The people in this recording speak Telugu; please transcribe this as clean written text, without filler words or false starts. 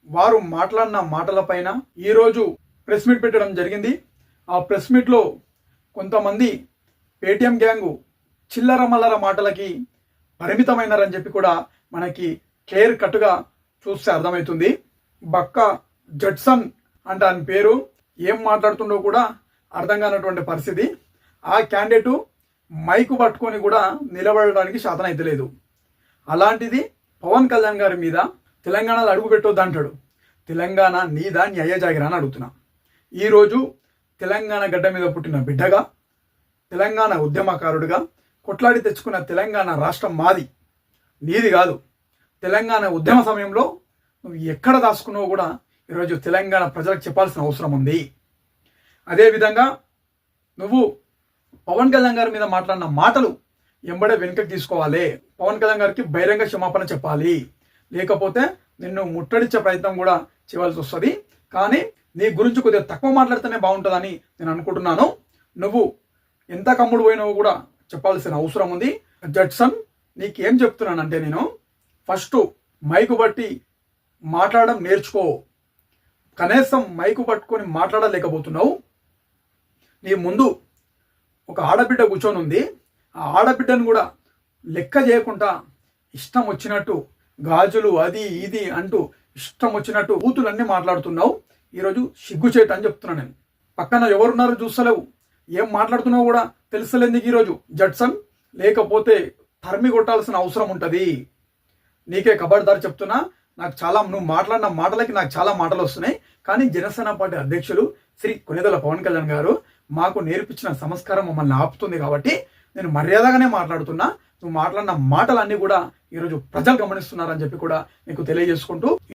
వారు మాట్లాడిన మాటలపైన ఈరోజు ప్రెస్ మీట్ పెట్టడం జరిగింది. ఆ ప్రెస్ మీట్లో కొంతమంది పేటీఎం గ్యాంగు చిల్లర మల్లర మాటలకి పరిమితమైనారని చెప్పి కూడా మనకి క్లియర్ కట్గా చూస్తే అర్థమవుతుంది. బక్క జడ్సన్ అంటే ఆయన పేరు, ఏం మాట్లాడుతుండో కూడా అర్థం కానటువంటి పరిస్థితి. ఆ క్యాండిడేటు మైకు పట్టుకొని కూడా నిలబడడానికి శాతం అయితే లేదు. అలాంటిది పవన్ కళ్యాణ్ గారి మీద తెలంగాణలో అడుగు పెట్టొద్దు అంటాడు. తెలంగాణ నీదా న్యాయ జాగిరా అని అడుగుతున్నా. ఈరోజు తెలంగాణ గడ్డ మీద పుట్టిన బిడ్డగా, తెలంగాణ ఉద్యమకారుడిగా కొట్లాడి తెచ్చుకున్న తెలంగాణ రాష్ట్రం మాది, నీది కాదు. తెలంగాణ ఉద్యమ సమయంలో నువ్వు ఎక్కడ దాచుకున్నావో కూడా ఈరోజు తెలంగాణ ప్రజలకు చెప్పాల్సిన అవసరం ఉంది. అదేవిధంగా నువ్వు పవన్ కళ్యాణ్ గారి మీద మాట్లాడిన మాటలు ఎంబడే వెనుకకు తీసుకోవాలి. పవన్ కళ్యాణ్ గారికి బహిరంగ క్షమాపణ చెప్పాలి. లేకపోతే నిన్ను ముట్టడిచ్చే ప్రయత్నం కూడా చేయాల్సి వస్తుంది. కానీ నీ గురించి కొద్దిగా తక్కువ మాట్లాడితేనే బాగుంటుందని నేను అనుకుంటున్నాను. నువ్వు ఎంత కమ్ముడు పోయినావో కూడా చెప్పాల్సిన అవసరం ఉంది. జడ్సన్, నీకేం చెప్తున్నానంటే, నేను ఫస్ట్ మైకు బట్టి మాట్లాడడం నేర్చుకో. కనీసం మైకు పట్టుకొని మాట్లాడలేకపోతున్నావు. నీ ముందు ఒక ఆడబిడ్డ కూర్చొని ఉంది. ఆ ఆడబిడ్డను కూడా లెక్క చేయకుండా ఇష్టం వచ్చినట్టు గాజులు అది ఇది అంటూ ఇష్టం వచ్చినట్టు బూతులన్నీ మాట్లాడుతున్నావు. ఈరోజు సిగ్గుచేట అని చెప్తున్నా నేను. పక్కన ఎవరున్నారో చూస్తలేవు, ఏం మాట్లాడుతున్నావు కూడా తెలుస్తలేదు నీకు ఈరోజు జడ్సన్. లేకపోతే తరిమి కొట్టాల్సిన అవసరం ఉంటుంది. నీకే కబడ్దారు చెప్తున్నా. నువ్వు మాట్లాడిన మాటలకి నాకు చాలా మాటలు వస్తున్నాయి. కానీ జనసేన పార్టీ అధ్యక్షులు శ్రీ కొణిదెల పవన్ కళ్యాణ్ గారు మాకు నేర్పించిన సంస్కారం మమ్మల్ని ఆపుతుంది కాబట్టి నేను మర్యాదగానే మాట్లాడుతున్నా. నువ్వు మాట్లాడిన మాటలన్నీ కూడా ఈరోజు ప్రజలు గమనిస్తున్నారని చెప్పి కూడా నీకు తెలియజేసుకుంటూ